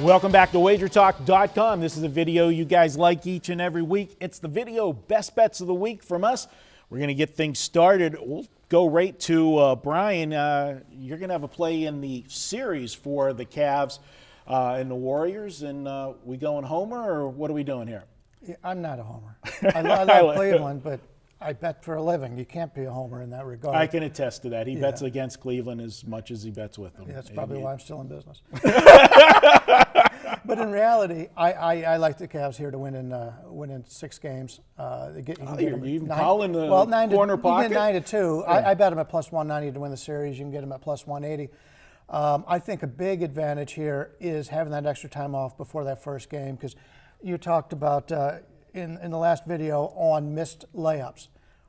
Welcome back to WagerTalk.com. This is a video you guys like each and every week. It's the video best bets of the week from us. We're going to get things started. We'll go right to Bryan. You're going to have a play in the series for the Cavs and the Warriors. And we going homer, or what are we doing here? Yeah, I'm not a homer. I love Cleveland, but I bet for a living. You can't be a homer in that regard. I can attest to that. He bets against Cleveland as much as he bets with them. Yeah, that's probably why I'm still in business. But in reality, I like the Cavs here to win in 6 games. You're even calling the corner pocket? You get 9-2. Yeah. I bet them at plus 190 to win the series. You can get them at plus 180. I think a big advantage here is having that extra time off before that first game, because you talked about in the last video on missed layups.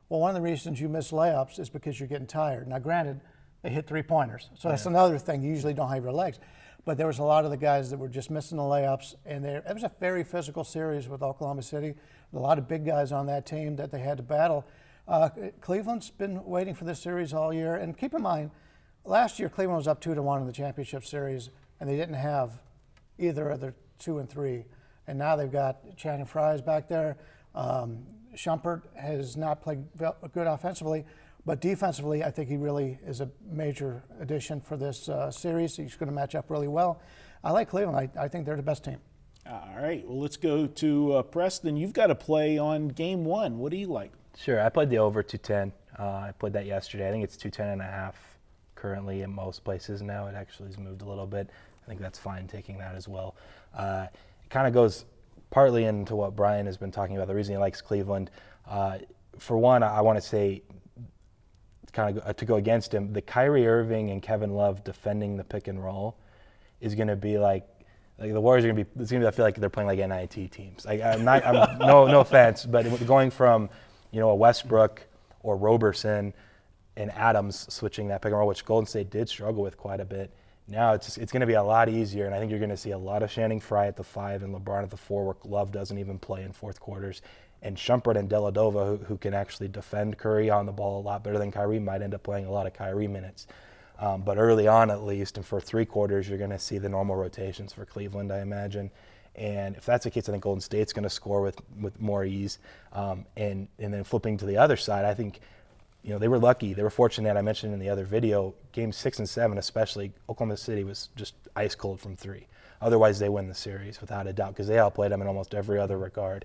Well, one of the reasons you miss layups is because you're getting tired. Now, granted, they hit 3-pointers, so that's another thing. You usually don't have your legs. But there was a lot of the guys that were just missing the layups, and it was a very physical series with Oklahoma City. A lot of big guys on that team that they had to battle. Cleveland's been waiting for this series all year, and keep in mind, last year Cleveland was up 2-1 in the championship series, and they didn't have either of their 2 and 3. And now they've got Channing Frye's back there. Shumpert has not played good offensively, but defensively, I think he really is a major addition for this series. He's going to match up really well. I like Cleveland. I think they're the best team. All right. Well, let's go to Preston. You've got to play on game 1. What do you like? Sure. I played the over 210. I played that yesterday. I think it's 210.5 currently in most places now. It actually has moved a little bit. I think that's fine taking that as well. It kind of goes partly into what Bryan has been talking about, the reason he likes Cleveland. For one, I want to say, kind of to go against him, the Kyrie Irving and Kevin Love defending the pick and roll is going to be like the Warriors are going to be. It's going to be, I feel like they're playing like NIT teams. No offense, but going from a Westbrook or Roberson and Adams switching that pick and roll, which Golden State did struggle with quite a bit. Now it's going to be a lot easier, and I think you're going to see a lot of Channing Frye at the 5 and LeBron at the 4, where Love doesn't even play in fourth quarters. And Shumpert and Dellavedova, who can actually defend Curry on the ball a lot better than Kyrie, might end up playing a lot of Kyrie minutes. But early on, at least, and for 3 quarters, you're going to see the normal rotations for Cleveland, I imagine. And if that's the case, I think Golden State's going to score with more ease. And then flipping to the other side, I think they were lucky. They were fortunate. I mentioned in the other video, games 6 and 7 especially, Oklahoma City was just ice cold from 3. Otherwise, they win the series without a doubt, because they outplayed them in almost every other regard.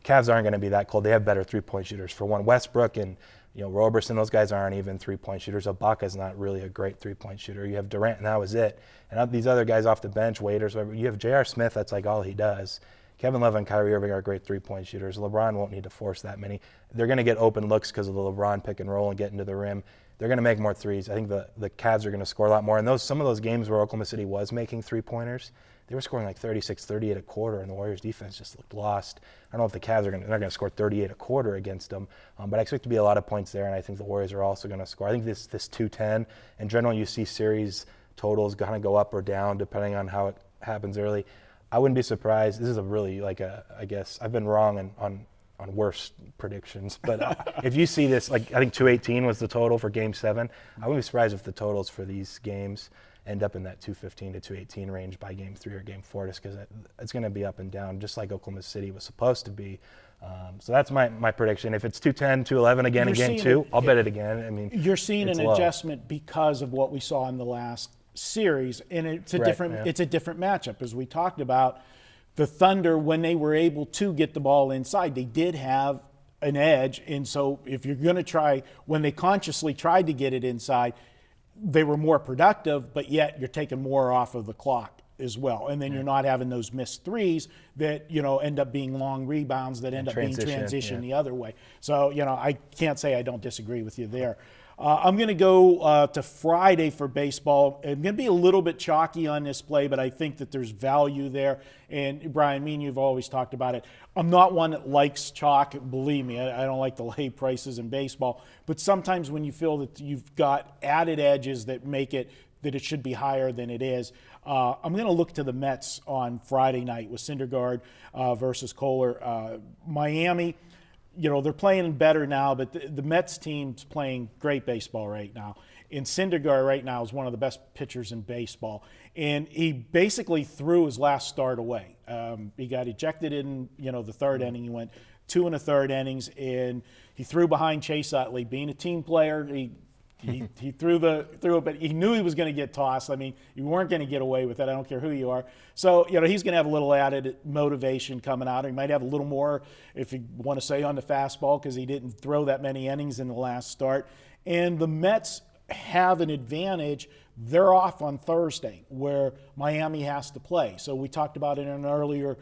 Cavs aren't going to be that cold. They have better 3-point shooters. For one, Westbrook and Roberson, those guys aren't even 3-point shooters. Ibaka's not really a great 3-point shooter. You have Durant, and that was it. And these other guys off the bench, Waiters, whatever, you have J.R. Smith, that's like all he does. Kevin Love and Kyrie Irving are great 3-point shooters. LeBron won't need to force that many. They're going to get open looks because of the LeBron pick and roll and get into the rim. They're going to make more threes. I think the Cavs are going to score a lot more. And some of those games where Oklahoma City was making 3-pointers, they were scoring like 36, 38 a quarter, and the Warriors' defense just looked lost. I don't know if the Cavs they're not going to score 38 a quarter against them, but I expect to be a lot of points there, and I think the Warriors are also going to score. I think this 210, in general, you see series totals kind of go up or down depending on how it happens early. I wouldn't be surprised. This is a really I guess I've been wrong on worse predictions, but if you see this, I think 218 was the total for Game 7. I wouldn't be surprised if the totals for these games end up in that 215 to 218 range by Game 3 or Game 4, just because it's going to be up and down, just like Oklahoma City was supposed to be. So that's my prediction. If it's 210, 211 again in Game 2, I'll bet it again. I mean, you're seeing an adjustment because of what we saw in the last series, and it's a different matchup. As we talked about, the Thunder, when they were able to get the ball inside, they did have an edge. And so if you're going to try, when they consciously tried to get it inside, they were more productive, but yet you're taking more off of the clock as well. And then you're not having those missed threes that, end up being long rebounds that end up being transitioned the other way. So, I can't say I don't disagree with you there. I'm going to go to Friday for baseball. I'm going to be a little bit chalky on this play, but I think that there's value there. And Bryan, me and you've always talked about it. I'm not one that likes chalk. Believe me, I don't like the lay prices in baseball. But sometimes when you feel that you've got added edges that make it that it should be higher than it is, I'm going to look to the Mets on Friday night with Syndergaard versus Kohler. Miami, they're playing better now, but the Mets team's playing great baseball right now. And Syndergaard right now is one of the best pitchers in baseball. And he basically threw his last start away. He got ejected in, the third inning. He went 2 1/3 innings, and he threw behind Chase Utley. Being a team player, he threw it, but he knew he was going to get tossed. I mean, you weren't going to get away with it. I don't care who you are. So, he's going to have a little added motivation coming out. He might have a little more, if you want to say, on the fastball, because he didn't throw that many innings in the last start. And the Mets have an advantage. They're off on Thursday, where Miami has to play. So we talked about it in an earlier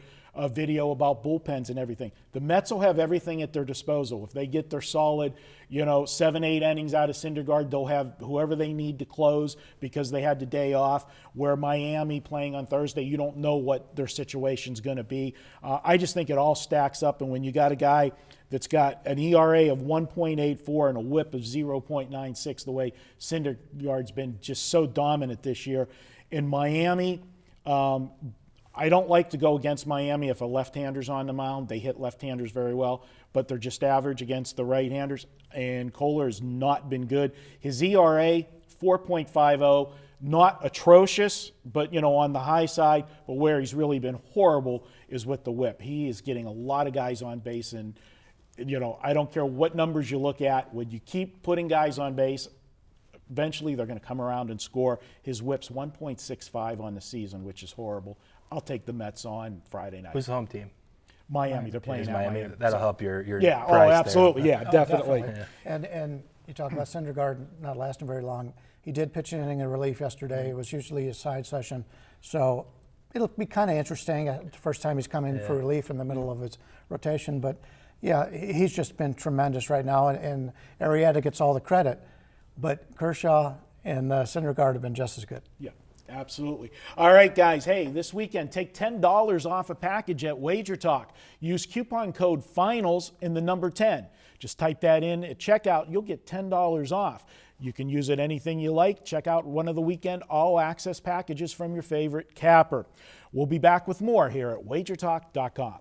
video about bullpens and everything. The Mets will have everything at their disposal. If they get their solid, 7, 8 innings out of Syndergaard, they'll have whoever they need to close because they had the day off. Where Miami playing on Thursday, you don't know what their situation's going to be. I just think it all stacks up, and when you got a guy that's got an ERA of 1.84 and a whip of 0.96, the way Syndergaard's been just so dominant this year. In Miami, I don't like to go against Miami if a left-hander's on the mound. They hit left-handers very well, but they're just average against the right-handers, and Kohler has not been good. His ERA, 4.50, not atrocious, but, on the high side, but where he's really been horrible is with the whip. He is getting a lot of guys on base, and, I don't care what numbers you look at. When you keep putting guys on base, eventually they're going to come around and score. His whip's 1.65 on the season, which is horrible. I'll take the Mets on Friday night. Who's the home team? Miami. They're playing at Miami. That'll help your yeah. price Absolutely. there. Yeah, definitely. Yeah. And you talk about Syndergaard not lasting very long. He did pitch an inning in relief yesterday. It was usually a side session, so it'll be kind of interesting. The first time he's come in for relief in the middle of his rotation, but yeah, he's just been tremendous right now, and Arrieta gets all the credit, but Kershaw and Syndergaard have been just as good. Yeah. Absolutely. All right, guys. Hey, this weekend, take $10 off a package at Wager Talk. Use coupon code FINALS in the number 10. Just type that in at checkout. You'll get $10 off. You can use it anything you like. Check out one of the weekend all-access packages from your favorite capper. We'll be back with more here at wagertalk.com.